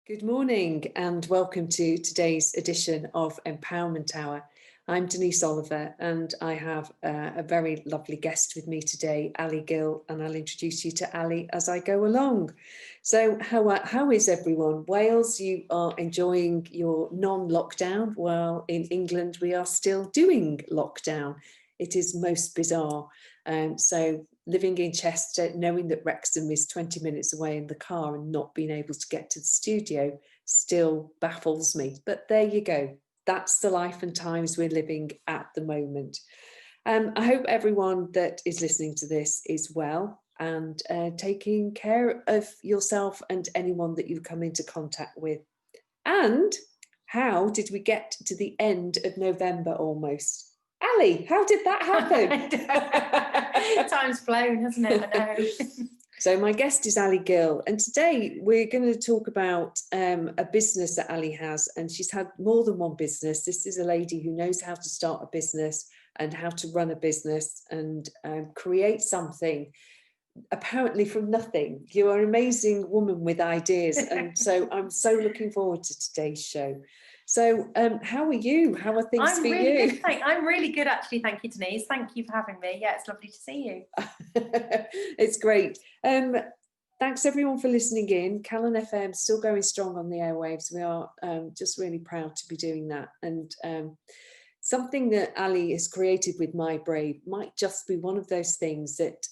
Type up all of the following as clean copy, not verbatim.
Good morning and welcome to today's edition of Empowerment Hour. I'm Denise Oliver and I have a very lovely guest with me today, Ali Gill, and I'll introduce you to Ali as I go along. So how is everyone? Wales, you are enjoying your non-lockdown, while in England we are still doing lockdown. It is most bizarre. So living in Chester, knowing that Wrexham is 20 minutes away in the car and not being able to get to the studio still baffles me. But there you go. That's the life and times we're living at the moment. I hope everyone that is listening to this is well and taking care of yourself and anyone that you come into contact with. And how did we get to the end of November almost? Ali, how did that happen? Time's flown, hasn't it? I know. So my guest is Ali Gill, and today we're going to talk about a business that Ali has, and she's had more than one business. This is a lady who knows how to start a business and how to run a business and create something apparently from nothing. You're an amazing woman with ideas, and so I'm so looking forward to today's show. So how are you? How are things for you? I'm really good, actually. Thank you, Denise. Thank you for having me. Yeah, it's lovely to see you. It's great. Thanks everyone for listening in. Callan FM still going strong on the airwaves. We are just really proud to be doing that. And something that Ali has created with My Brave might just be one of those things that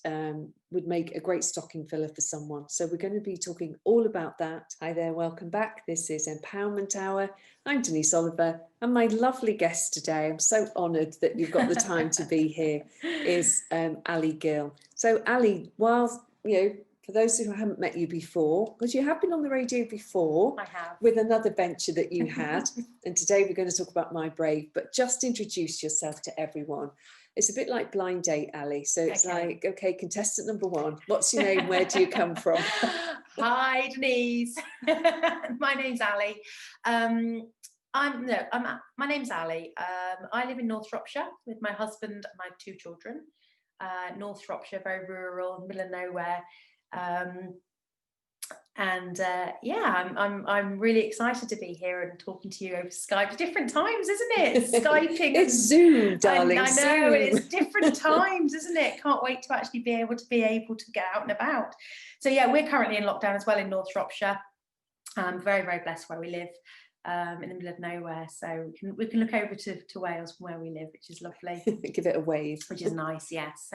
would make a great stocking filler for someone. So we're going to be talking all about that. Hi there, welcome back. This is Empowerment Hour. I'm Denise Oliver, and my lovely guest today, I'm so honoured that you've got the time to be here, is Ali Gill. So Ali, whilst, for those who haven't met you before, because you have been on the radio before. I have. With another venture that you had, and today we're going to talk about My Brave, but just introduce yourself to everyone. It's a bit like blind date, Ali. So it's like, okay, contestant number one, what's your name? Where do you come from? Hi, Denise. My name's Ali. My name's Ali. I live in North Shropshire with my husband and my two children. North Shropshire, very rural, middle of nowhere. I'm really excited to be here and talking to you over Skype. Different times, isn't it? Skyping. It's Zoom, darling. I know, Zoom. it's different times, isn't it? Can't wait to actually be able to get out and about. So yeah, we're currently in lockdown as well in North Shropshire. I'm very, very blessed where we live, in the middle of nowhere. So we can look over to Wales from where we live, which is lovely. Give it a wave. Which is nice, yes.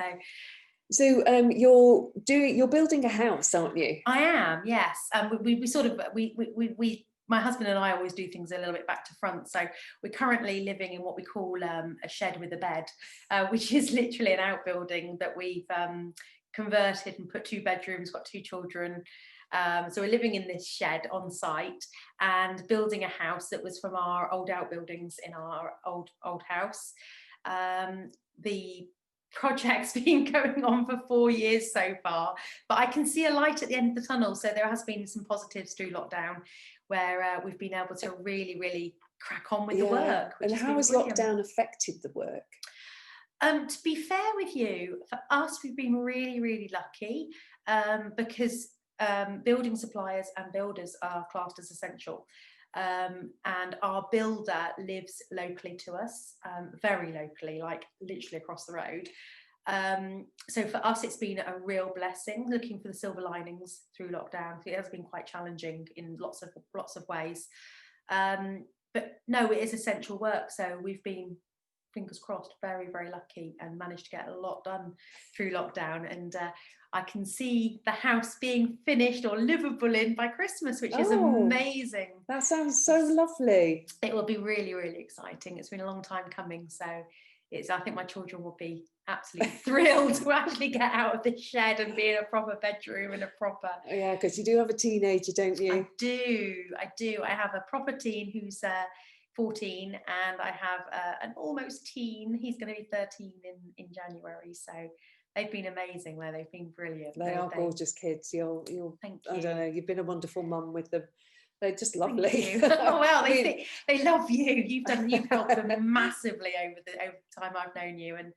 So you're building a house, aren't you? I am, yes. We my husband and I always do things a little bit back to front. So we're currently living in what we call a shed with a bed, which is literally an outbuilding that we've converted and put 2 bedrooms, got 2 children. So we're living in this shed on site and building a house that was from our old outbuildings in our old house. The project's been going on for 4 years so far, but I can see a light at the end of the tunnel. So there has been some positives through lockdown where we've been able to really, really crack on with the work. And how has lockdown affected the work? To be fair with you, for us, we've been really, really lucky because building suppliers and builders are classed as essential. And our builder lives locally to us, very locally, like literally across the road. So for us, it's been a real blessing, looking for the silver linings through lockdown. It has been quite challenging in lots of ways. But no, it is essential work. So we've been, fingers crossed, very, very lucky and managed to get a lot done through lockdown. And I can see the house being finished or livable in by Christmas, which is amazing. That sounds so lovely. It will be really, really exciting. It's been a long time coming. So I think my children will be absolutely thrilled to actually get out of the shed and be in a proper bedroom and a proper... Yeah, because you do have a teenager, don't you? I do. I have a proper teen who's 14 and I have an almost teen. He's going to be 13 in January. So they've been amazing. They've been brilliant. They are gorgeous kids. Thank you. I don't know. You've been a wonderful mum with them. They're just lovely. Oh, well, they love you. You've helped them massively over the time I've known you, and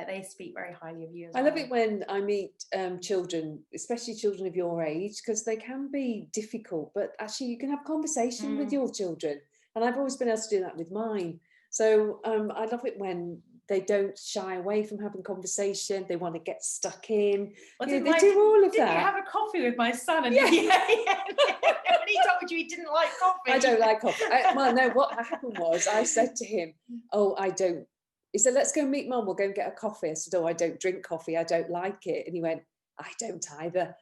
They speak very highly of you as I well. love it when I meet children, especially children of your age, because they can be difficult, but actually you can have conversation with your children. And I've always been able to do that with mine. So I love it when they don't shy away from having conversation. They want to get stuck in. Well, They do all of didn't that. you have a coffee with my son? And Yeah. when he told you he didn't like coffee. I don't like coffee. Well, no, what happened was I said to him, oh, I don't. He said, let's go meet Mum. We'll go and get a coffee. I said, oh, I don't drink coffee. I don't like it. And he went, I don't either.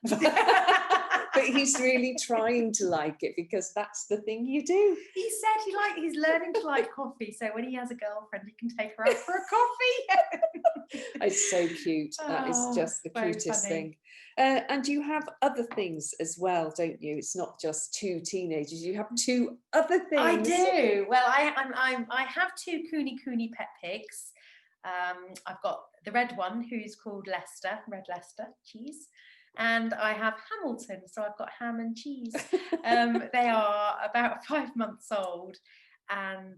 But he's really trying to like it because that's the thing you do. He said he's learning to like coffee. So when he has a girlfriend, he can take her out for a coffee. It's so cute. That is just the cutest thing. And you have other things as well, don't you? It's not just two teenagers. You have two other things. I do. Well, I have two Cooney pet pigs. I've got the red one, who's called Leicester, Red Leicester, cheese. And I have Hamilton, so I've got ham and cheese. They are about 5 months old, and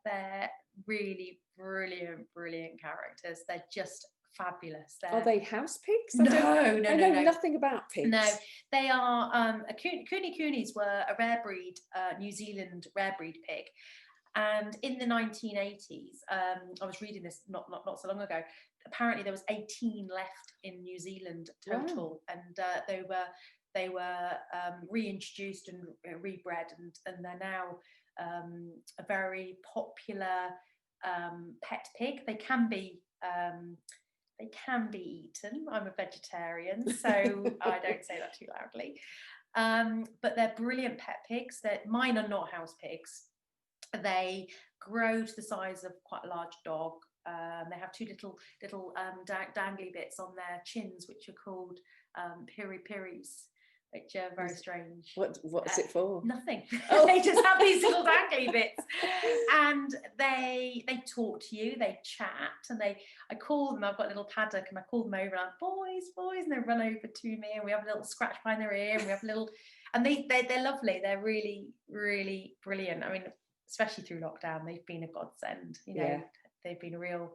they're really brilliant characters. They're just fabulous. Are they house pigs? No. I know nothing about pigs. No, they are Coonies were a rare breed, New Zealand rare breed pig. And in the 1980s, I was reading this not so long ago. Apparently, there was 18 left in New Zealand total, wow. And they were reintroduced and rebred, and they're now a very popular pet pig. They can be eaten. I'm a vegetarian, so I don't say that too loudly. But they're brilliant pet pigs. Mine are not house pigs. They grow to the size of quite a large dog. They have two little dangly bits on their chins, which are called piri-piris, which are very strange. What's it for? Nothing. Oh. They just have these little dangly bits, and they talk to you. They chat, and I call them. I've got a little paddock, and I call them over, and I'm boys, and they run over to me, and we have a little scratch behind their ear, and we have a little, and they're lovely. They're really brilliant. I mean, especially through lockdown, they've been a godsend. They've been a real,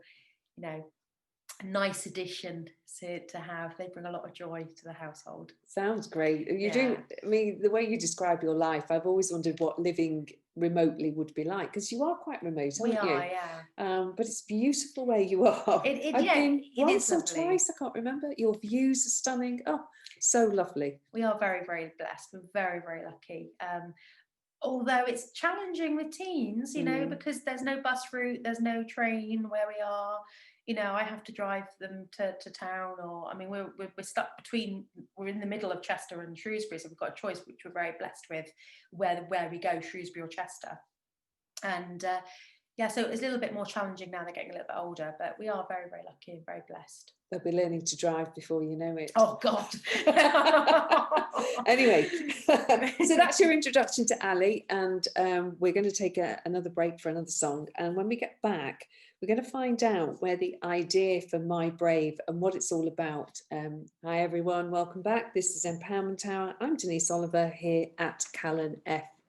nice addition to have. They bring a lot of joy to the household. Sounds great. You do. I mean, the way you describe your life, I've always wondered what living remotely would be like, because you are quite remote, aren't you? Yeah. But it's beautiful where you are. I've been once or twice, I can't remember. Your views are stunning. Oh, so lovely. We are very, very blessed. We're very, very lucky. Although it's challenging with teens, because there's no bus route, there's no train where we are. I have to drive them to town, or we're stuck between. We're in the middle of Chester and Shrewsbury, so we've got a choice, which we're very blessed with, where we go, Shrewsbury or Chester. And so it's a little bit more challenging now. They're getting a little bit older, but we are very, very lucky and very blessed. They'll be learning to drive before you know it. Oh God. Anyway, so that's your introduction to Ali, and we're going to take another break for another song, and when we get back, we're going to find out where the idea for My Brave and what it's all about. Hi everyone, welcome back. This is Empowerment Hour. I'm Denise Oliver here at Callan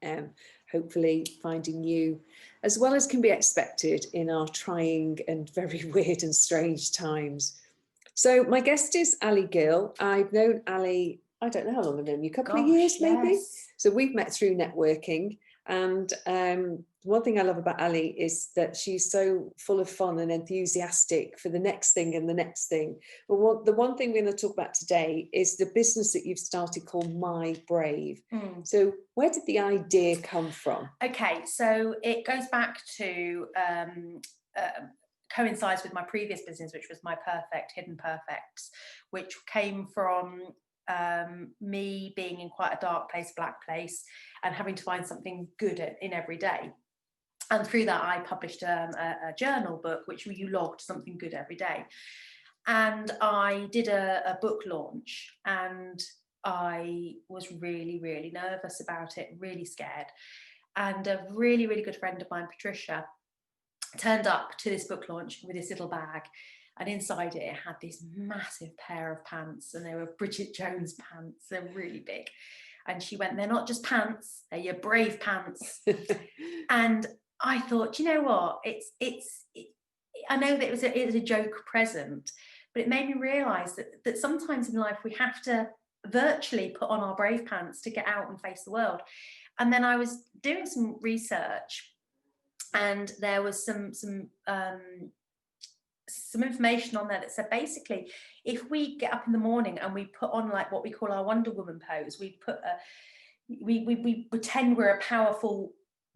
FM, hopefully finding you as well as can be expected in our trying and very weird and strange times. So my guest is Ali Gill. I've known Ali, I don't know how long I've known you, a couple of years maybe. Yes. So we've met through networking, and one thing I love about Ali is that she's so full of fun and enthusiastic for the next thing and the next thing. But the one thing we're going to talk about today is the business that you've started called My Brave. So where did the idea come from? Okay, so it goes back to coincides with my previous business, which was My Perfect Hidden Perfects, which came from me being in quite a dark place, black place, and having to find something good in every day. And through that, I published a journal book, which you logged something good every day. And I did a book launch, and I was really, really nervous about it, really scared. And a really, really good friend of mine, Patricia, turned up to this book launch with this little bag, and inside it had this massive pair of pants, and they were Bridget Jones pants. They're really big. And she went, "They're not just pants, they're your brave pants." And I thought, you know what, I know that it was a joke present, but it made me realise that sometimes in life we have to virtually put on our brave pants to get out and face the world. And then I was doing some research, and there was some information on there that said basically, if we get up in the morning and we put on like what we call our Wonder Woman pose, we pretend we're a powerful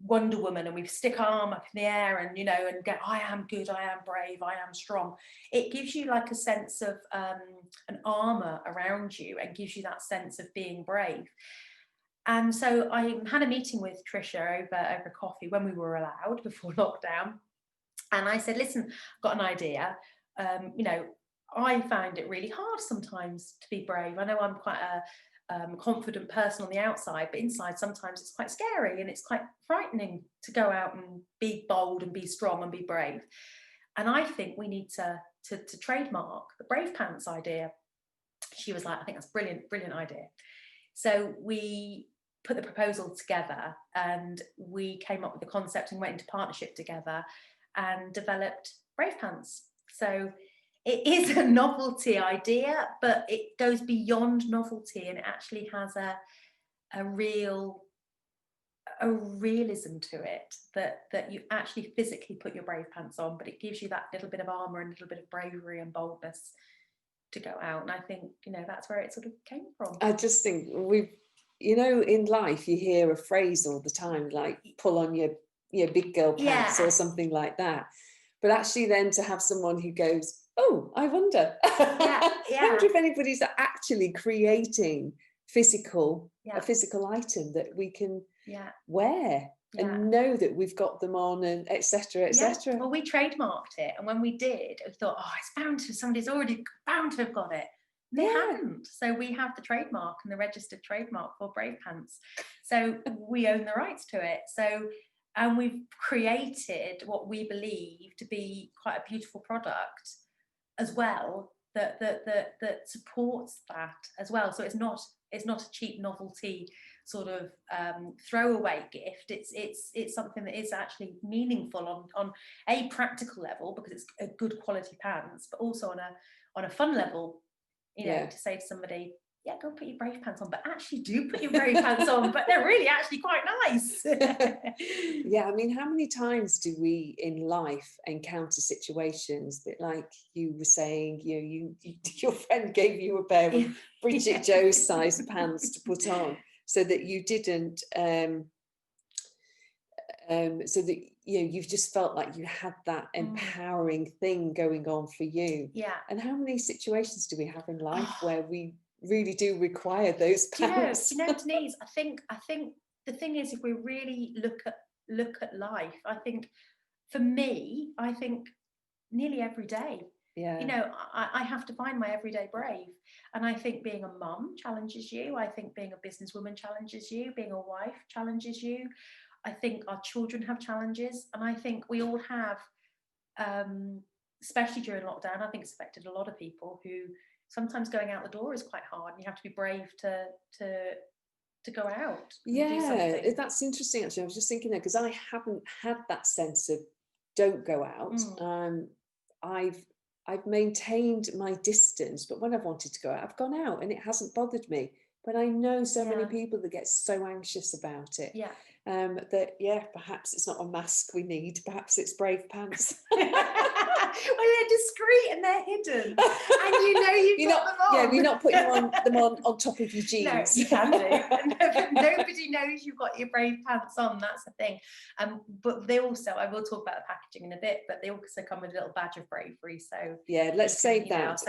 Wonder Woman, and we stick our arm up in the air and, you know, and go, I am good, I am brave, I am strong. It gives you like a sense of an armor around you, and gives you that sense of being brave. And so I had a meeting with Trisha over coffee when we were allowed before lockdown. And I said, listen, I've got an idea. You know, I find it really hard sometimes to be brave. I know I'm quite a confident person on the outside, but inside sometimes it's quite scary, and it's quite frightening to go out and be bold and be strong and be brave. And I think we need to trademark the brave pants idea. She was like, I think that's brilliant idea. So we put the proposal together, and we came up with the concept and went into partnership together and developed brave pants. So it is a novelty idea, but it goes beyond novelty, and it actually has a realism to it, that you actually physically put your brave pants on, but it gives you that little bit of armor and a little bit of bravery and boldness to go out. And I think, you know, that's where it sort of came from. I just think you know, in life you hear a phrase all the time, like pull on your big girl pants, or something like that. But actually then to have someone who goes, oh, I wonder. I wonder if anybody's actually creating a physical item that we can wear and know that we've got them on, and etc. etc. Well, we trademarked it, and when we did, we thought, oh, it's bound to, somebody's already bound to have got it. They haven't. So we have the trademark and the registered trademark for brave pants. So we own the rights to it. So, and we've created what we believe to be quite a beautiful product as well, that supports that as well. So it's not a cheap novelty sort of throwaway gift. It's something that is actually meaningful on a practical level, because it's a good quality pants, but also on a fun level, you know, to say to somebody, yeah, go put your brave pants on, but actually do put your brave pants on, but they're really actually quite nice. Yeah, I mean, how many times do we in life encounter situations that, like you were saying, you your friend gave you a pair of Bridget Joe's size pants to put on, so that you didn't so that you've just felt like you had that empowering thing going on for you. And how many situations do we have in life where we really do require those pants? You know, Denise, I think the thing is, if we really look at life, I think for me, I think nearly every day, you know, I have to find my everyday brave. And I think being a mum challenges you. I think being a businesswoman challenges you. Being a wife challenges you. I think our children have challenges, and I think we all have, especially during lockdown. I think it's affected a lot of people who sometimes going out the door is quite hard, and you have to be brave to go out. Yeah, that's interesting. Actually, I was just thinking there, because I haven't had that sense of don't go out. I've maintained my distance, but when I've wanted to go out, I've gone out, and it hasn't bothered me. But I know so many people that get so anxious about it. That perhaps it's not a mask we need, perhaps it's brave pants. Well, they're discreet and they're hidden, and you've got them on. Yeah, you're not putting them on top of your jeans. No, you can do. Nobody knows you've got your brave pants on. That's the thing. But they also, I will talk about the packaging in a bit, but they also come with a little badge of bravery. So yeah, let's save that.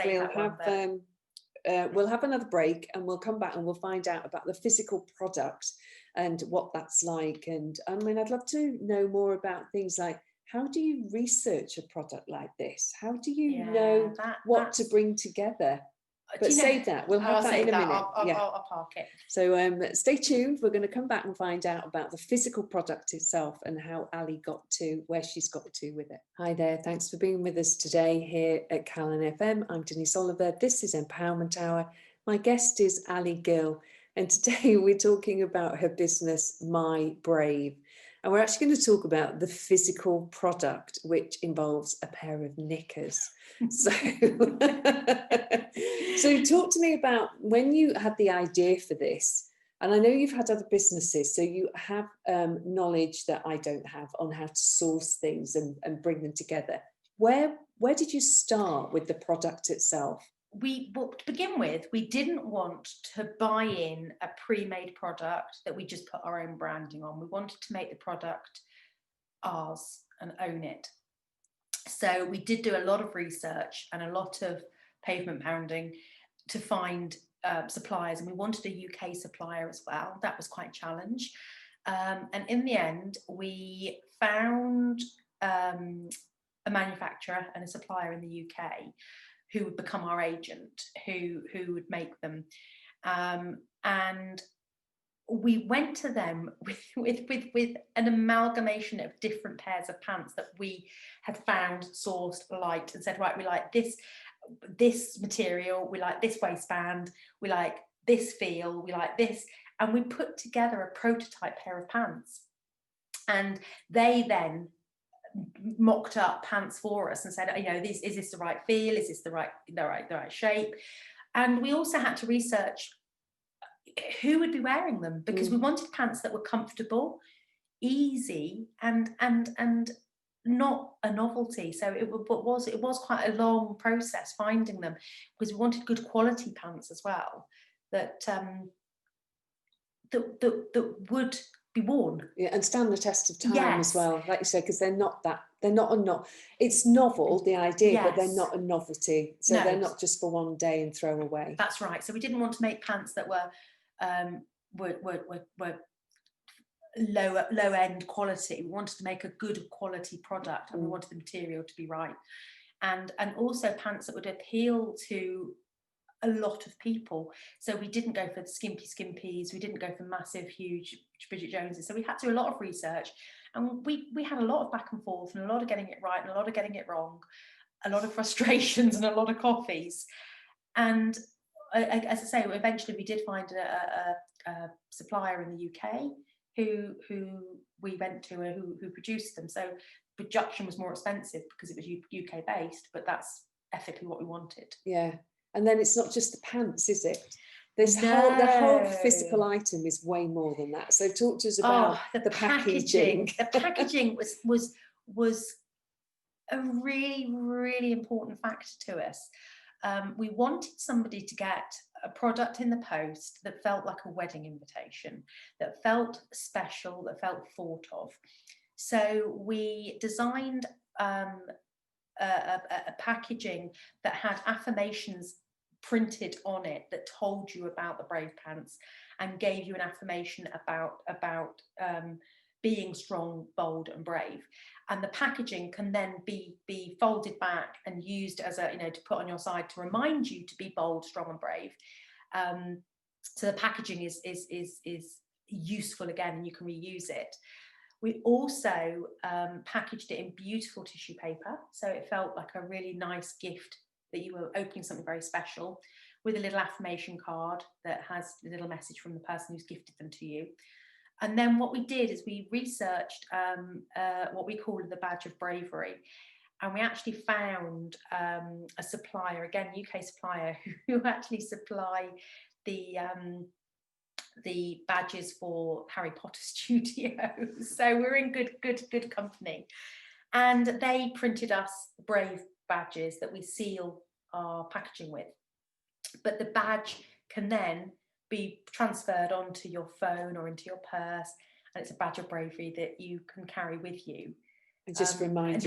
We'll have another break, and we'll come back and we'll find out about the physical product and what that's like. And I mean, I'd love to know more about things like, how do you research a product like this? How do you know what to bring together? But save that. We'll have that in a minute. I'll park it. So stay tuned. We're going to come back and find out about the physical product itself and how Ali got to where she's got to with it. Hi there. Thanks for being with us today here at Callan FM. I'm Denise Oliver. This is Empowerment Hour. My guest is Ali Gill. And today we're talking about her business, My Brave. And we're actually going to talk about the physical product, which involves a pair of knickers. So, so talk to me about when you had the idea for this. And I know you've had other businesses, so you have knowledge that I don't have on how to source things and bring them together. Where did you start with the product itself? Well, to begin with, we didn't want to buy in a pre-made product that we just put our own branding on. We wanted to make the product ours and own it. So we did do a lot of research and a lot of pavement pounding to find suppliers, and we wanted a UK supplier as well. That was quite a challenge. And in the end, we found a manufacturer and a supplier in the UK who would become our agent, who would make them. And we went to them with an amalgamation of different pairs of pants that we had found, sourced, liked, and said, right, we like this material, we like this waistband, we like this feel, we like this. And we put together a prototype pair of pants. And they then mocked up pants for us and said, you know, is this the right feel? Is this the right shape? And we also had to research who would be wearing them, because we wanted pants that were comfortable, easy, and not a novelty. So it was quite a long process finding them, because we wanted good quality pants as well that would be worn. Yeah, and stand the test of time Yes. as well, like you said, because it's novel, the idea, Yes. but they're not a novelty. So No. they're not just for one day and throw away. That's right. So we didn't want to make pants that were low end quality. We wanted to make a good quality product, and we wanted the material to be right, and also pants that would appeal to a lot of people. So we didn't go for the skimpies, we didn't go for massive huge Bridget Joneses. So we had to do a lot of research, and we had a lot of back and forth, and a lot of getting it right and a lot of getting it wrong, a lot of frustrations and a lot of coffees. And as I say, eventually we did find a supplier in the UK who we went to, who produced them. So production was more expensive because it was UK based, but that's ethically what we wanted. Yeah. And then it's not just the pants, is it? The whole physical item is way more than that. So talk to us about the packaging. The packaging was a really, really important factor to us. We wanted somebody to get a product in the post that felt like a wedding invitation, that felt special, that felt thought of. So we designed a packaging that had affirmations printed on it that told you about the Brave pants and gave you an affirmation about being strong, bold, and brave. And the packaging can then be folded back and used as to put on your side to remind you to be bold, strong, and brave. So the packaging is useful again, and you can reuse it. We also packaged it in beautiful tissue paper, so it felt like a really nice gift, that you were opening something very special, with a little affirmation card that has a little message from the person who's gifted them to you. And then what we did is we researched what we call the Badge of Bravery, and we actually found a supplier, again UK supplier, who actually supply the badges for Harry Potter studios. So we're in good company, and they printed us Brave badges that we seal our packaging with. But the badge can then be transferred onto your phone or into your purse, and it's a badge of bravery that you can carry with you. And just remind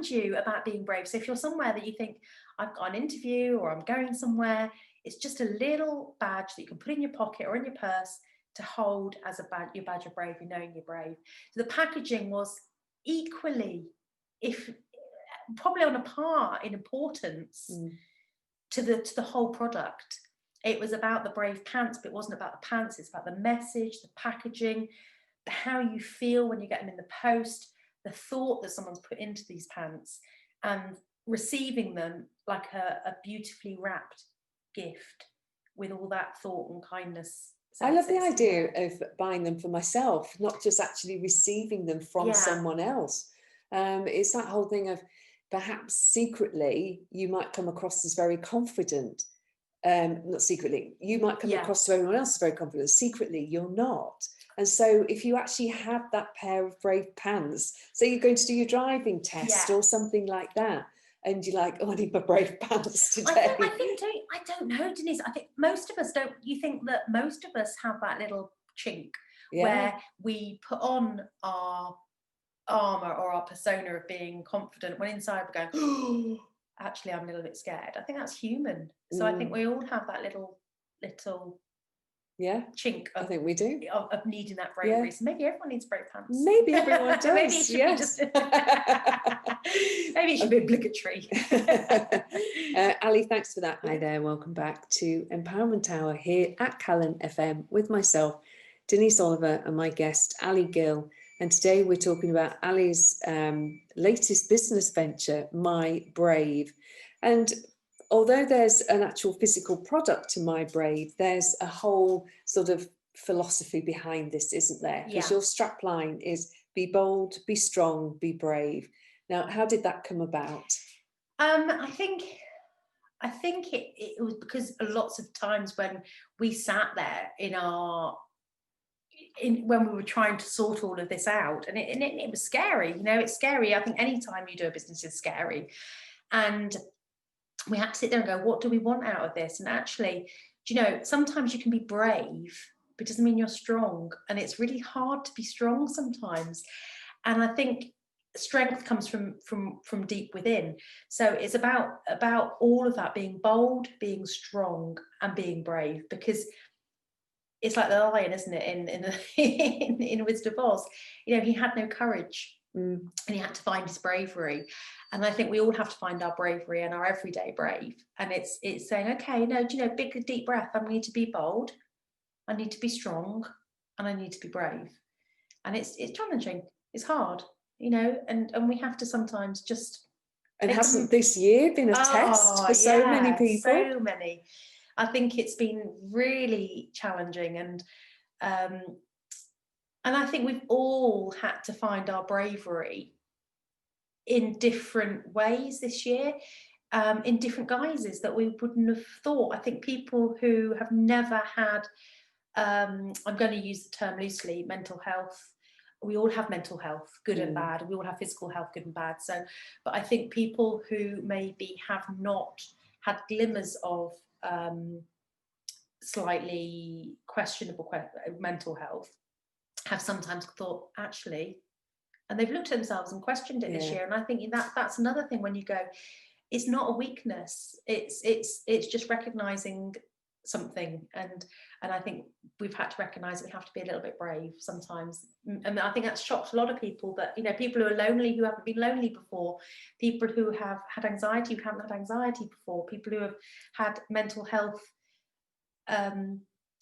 you about being brave. So if you're somewhere that you think, I've got an interview or I'm going somewhere, it's just a little badge that you can put in your pocket or in your purse to hold as your badge of bravery, knowing you're brave. So the packaging was equally, if probably on a par in importance to the whole product. It was about the Brave pants, but it wasn't about the pants. It's about the message, the packaging, how you feel when you get them in the post, the thought that someone's put into these pants, and receiving them like a beautifully wrapped gift with all that thought and kindness I love the idea of buying them for myself, not just actually receiving them from someone else. It's that whole thing of perhaps secretly you might come across as very confident. Not secretly, you might come across to everyone else as very confident. Secretly, you're not. And so if you actually have that pair of brave pants, say you're going to do your driving test or something like that, and you're like, oh, I need my brave pants today. I don't know, Denise. I think most of us don't. You think that most of us have that little chink where we put on our armor or our persona of being confident when inside we're going, oh, actually I'm a little bit scared. I think that's human. So I think we all have that little chink of, I think we do, of needing that bravery. So maybe everyone needs brave pants. Maybe everyone does. Maybe it should be just maybe it should be obligatory. Ali, thanks for that. Hi there, welcome back to Empowerment Hour here at Callan FM with myself, Denise Oliver, and my guest Ali Gill. And today we're talking about Ali's latest business venture, My Brave. And although there's an actual physical product to My Brave, there's a whole sort of philosophy behind this, isn't there? Because your strapline is be bold, be strong, be brave. Now, how did that come about? I think it was because lots of times when we sat there when we were trying to sort all of this out, and it was scary. You know, it's scary. I think any time you do a business is scary, and we had to sit there and go, what do we want out of this? And actually, do you know, sometimes you can be brave, but it doesn't mean you're strong, and it's really hard to be strong sometimes. And I think strength comes from deep within. So it's about all of that, being bold, being strong, and being brave, because it's like the lion, isn't it, in Wizard of Oz? You know, he had no courage, and he had to find his bravery. And I think we all have to find our bravery and our everyday brave. And it's saying, okay, no, do you know, big deep breath. I need to be bold, I need to be strong, and I need to be brave. And it's challenging. It's hard, you know, and we have to sometimes just. And hasn't this year been a test for so many people? So many. I think it's been really challenging, and I think we've all had to find our bravery in different ways this year, in different guises that we wouldn't have thought. I think people who have never had, I'm going to use the term loosely, mental health. We all have mental health, good and bad. We all have physical health, good and bad. So, but I think people who maybe have not had glimmers of slightly questionable mental health have sometimes thought, actually, and they've looked at themselves and questioned it this year. And I think that's another thing, when you go, it's not a weakness, it's just recognizing something. And I think we've had to recognize that we have to be a little bit brave sometimes. And I think that's shocked a lot of people, that, you know, people who are lonely, who haven't been lonely before, people who have had anxiety, who haven't had anxiety before, people who have had mental health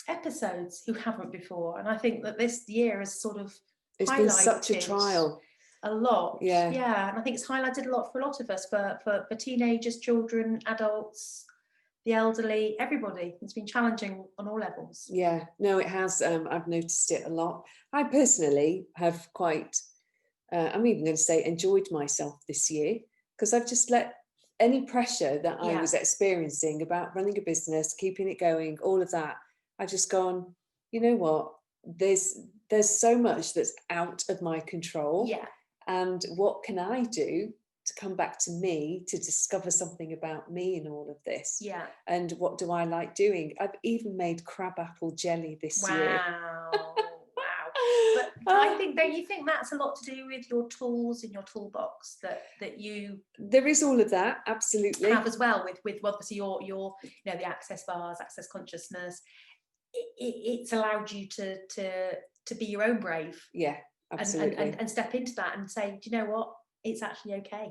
episodes who haven't before. And I think that this year has sort of been such a trial, a lot. And I think it's highlighted a lot for a lot of us, for teenagers, children, adults, the elderly, everybody. It's been challenging on all levels. No, it has. I've noticed it a lot. I personally have quite I'm even going to say enjoyed myself this year, because I've just let any pressure that I was experiencing about running a business, keeping it going, all of that, I've just gone, you know what, there's so much that's out of my control. And what can I do to come back to me, to discover something about me in all of this? And what do I like doing? I've even made crabapple jelly this year. But I think, don't you think that's a lot to do with your tools in your toolbox that you? There is all of that, absolutely. Have as well with obviously your you know, the access bars, access consciousness. It's allowed you to be your own brave. Absolutely. And step into that and say, do you know what? It's actually okay.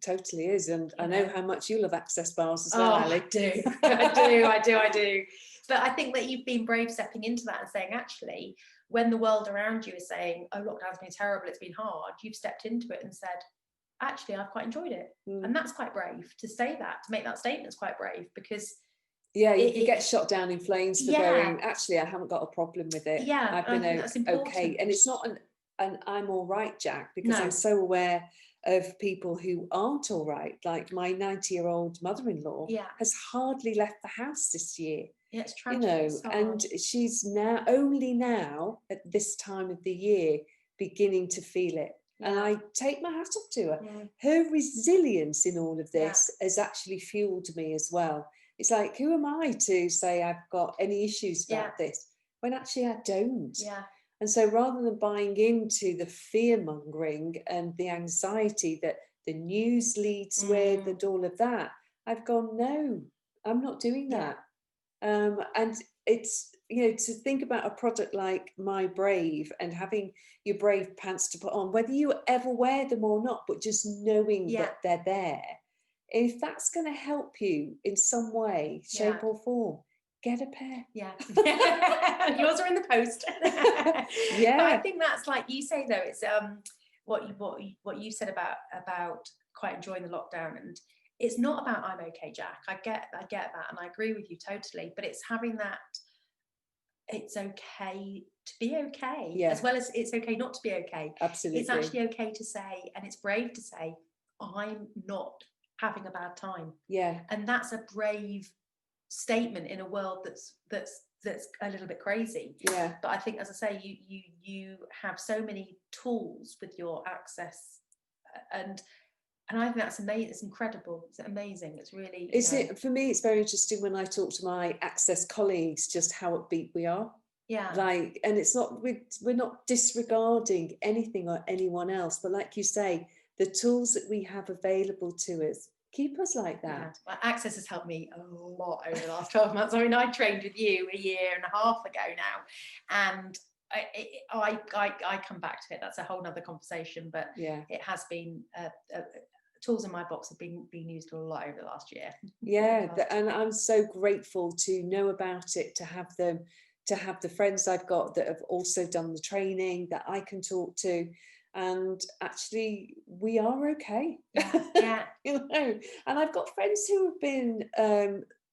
Totally is. And I know how much you love access bars as well, Ali. I do. But I think that you've been brave stepping into that and saying, actually, when the world around you is saying, oh, lockdown's been terrible, it's been hard, you've stepped into it and said, actually, I've quite enjoyed it. And that's quite brave to say that, to make that statement is quite brave, because Yeah, you can get shot down in flames for Yeah. going, actually, I haven't got a problem with it. Yeah, I've and I think been that's important. okay. And it's not an I'm all right, Jack, because No. I'm so aware of people who aren't all right. Like my 90-year-old mother-in-law Yeah. has hardly left the house this year. Yeah, it's tragic. You know, it's and she's only now at this time of the year beginning to feel it. And I take my hat off to her. Her resilience in all of this has actually fueled me as well. It's like, who am I to say I've got any issues about this when actually I don't? Yeah. And so rather than buying into the fear mongering and the anxiety that the news leads with and all of that, I've gone, no, I'm not doing that. And it's, you know, to think about a product like My Brave and having your brave pants to put on, whether you ever wear them or not, but just knowing that they're there, if that's going to help you in some way, shape or form, get a pair. Yeah. Yours are in the post. Yeah. But I think that's, like you say, though, it's what you said about quite enjoying the lockdown, and it's not about I'm okay, Jack. I get that, and I agree with you totally. But it's having that it's okay to be okay, as well as it's okay not to be okay. Absolutely. It's actually okay to say, and it's brave to say, I'm not having a bad time. Yeah. And that's a brave statement in a world that's a little bit crazy. Yeah. But I think, as I say, you have so many tools with your access, and I think that's amazing. It's incredible. It's amazing. It's really, it for me, it's very interesting when I talk to my access colleagues just how upbeat we are. Yeah. Like, and it's not, we're not disregarding anything or anyone else, but like you say, the tools that we have available to us keep us like that. Yeah. Well, access has helped me a lot over the last 12 months. I mean, I trained with you a year and a half ago now, and I come back to it. That's a whole nother conversation, but it has been tools in my box have been used a lot over the last year. Yeah, and I'm so grateful to know about it, to have them, to have the friends I've got that have also done the training that I can talk to. And actually, we are okay. Yeah. You know, and I've got friends who have been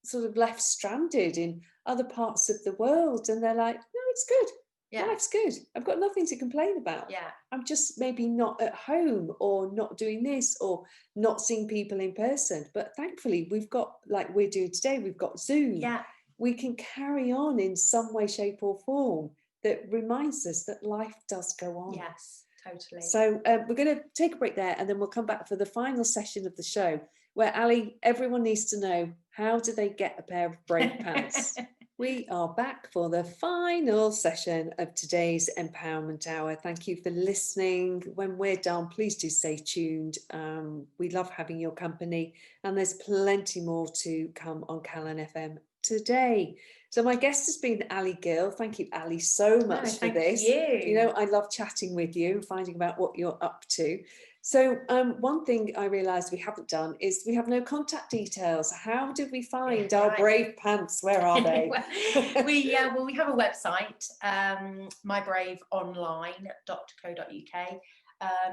sort of left stranded in other parts of the world, and they're like, no, it's good. Yeah. Life's good. I've got nothing to complain about. Yeah. I'm just maybe not at home, or not doing this, or not seeing people in person. But thankfully, we've got, like we're doing today, we've got Zoom. Yeah. We can carry on in some way, shape or form that reminds us that life does go on. Yes, totally. So we're going to take a break there, and then we'll come back for the final session of the show, where Ali, everyone needs to know, how do they get a pair of brave pants? We are back for the final session of today's Empowerment Hour. Thank you for listening. When we're done, please do stay tuned. We love having your company, and there's plenty more to come on Callan FM today. So my guest has been Ali Gill. Thank you, Ali, so much for this. You know, I love chatting with you and finding about what you're up to. So one thing I realised we haven't done is we have no contact details. How did we find our brave pants? Where are they? we have a website, mybraveonline.co.uk.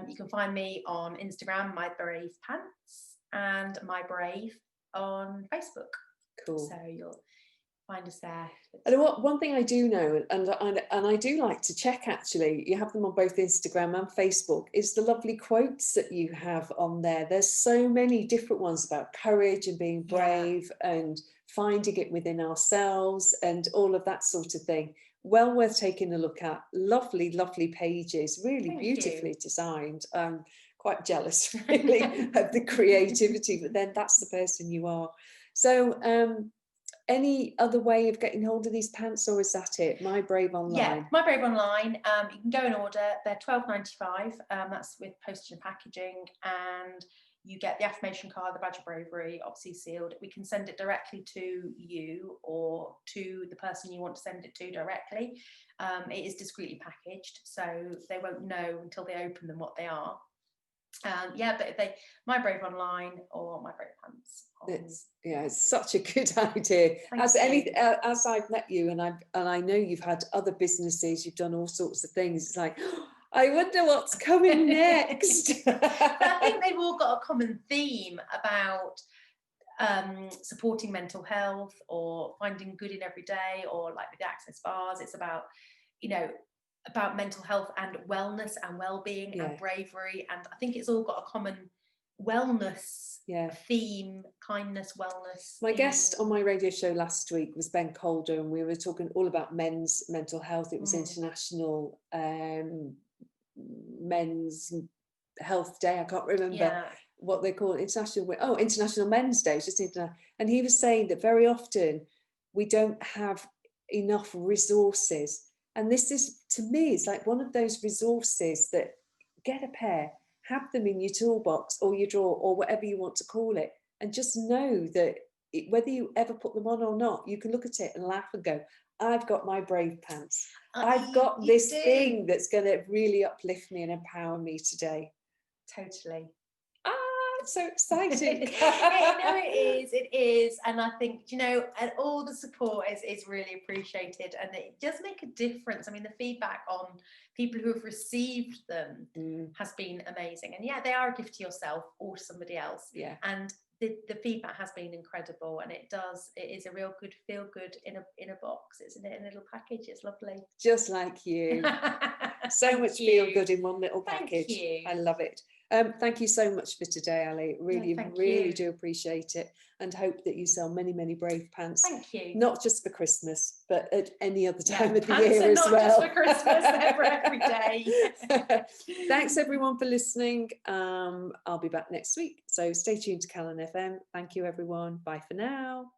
You can find me on Instagram, My Brave Pants, and My Brave on Facebook. Cool. So you'll find us there. And one thing I do know, and I do like to check, actually, you have them on both Instagram and Facebook, is the lovely quotes that you have on there. There's so many different ones about courage and being brave and finding it within ourselves and all of that sort of thing. Well worth taking a look at. Lovely, lovely pages, really beautifully designed. Quite jealous, really, of the creativity, but then that's the person you are. So any other way of getting hold of these pants, or is that it? My Brave Online. Yeah, My Brave Online. You can go and order. They're £12.95. That's with postage and packaging, and you get the affirmation card, the Badge of Bravery, obviously sealed. We can send it directly to you or to the person you want to send it to directly. It is discreetly packaged, so they won't know until they open them what they are. But My Brave Online or My Brave Pants. It's such a good idea. As I've met you, and I know you've had other businesses, you've done all sorts of things. It's like, I wonder what's coming next. But I think they've all got a common theme about supporting mental health, or finding good in every day, or like with the access bars, it's about, you know, about mental health and wellness and well-being Yeah. and bravery. And I think it's all got a common wellness theme, kindness, wellness. My guest on my radio show last week was Ben Calder, and we were talking all about men's mental health. It was International Men's Health Day. I can't remember what they call it. International Men's Day. It's just and he was saying that very often we don't have enough resources. And this is, to me, it's like one of those resources that, get a pair, have them in your toolbox or your drawer or whatever you want to call it, and just know that whether you ever put them on or not, you can look at it and laugh and go, I've got my brave pants. I've got this thing that's going to really uplift me and empower me today. Totally. It's so exciting. It is. And I think, you know, and all the support is really appreciated, and it does make a difference. I mean, the feedback on people who have received them has been amazing. And yeah, they are a gift to yourself or to somebody else. Yeah. And the feedback has been incredible, and it is a real good feel good in a box. It's in a little package. It's lovely. Just like you. So much feel good in one little package. Thank you. I love it. Thank you so much for today, Ali. Really do appreciate it, and hope that you sell many, many brave pants. Thank you. Not just for Christmas, but at any other time of the year as well. Not just for Christmas, they're for every day. Thanks everyone for listening. I'll be back next week, so stay tuned to Callan FM. Thank you everyone. Bye for now.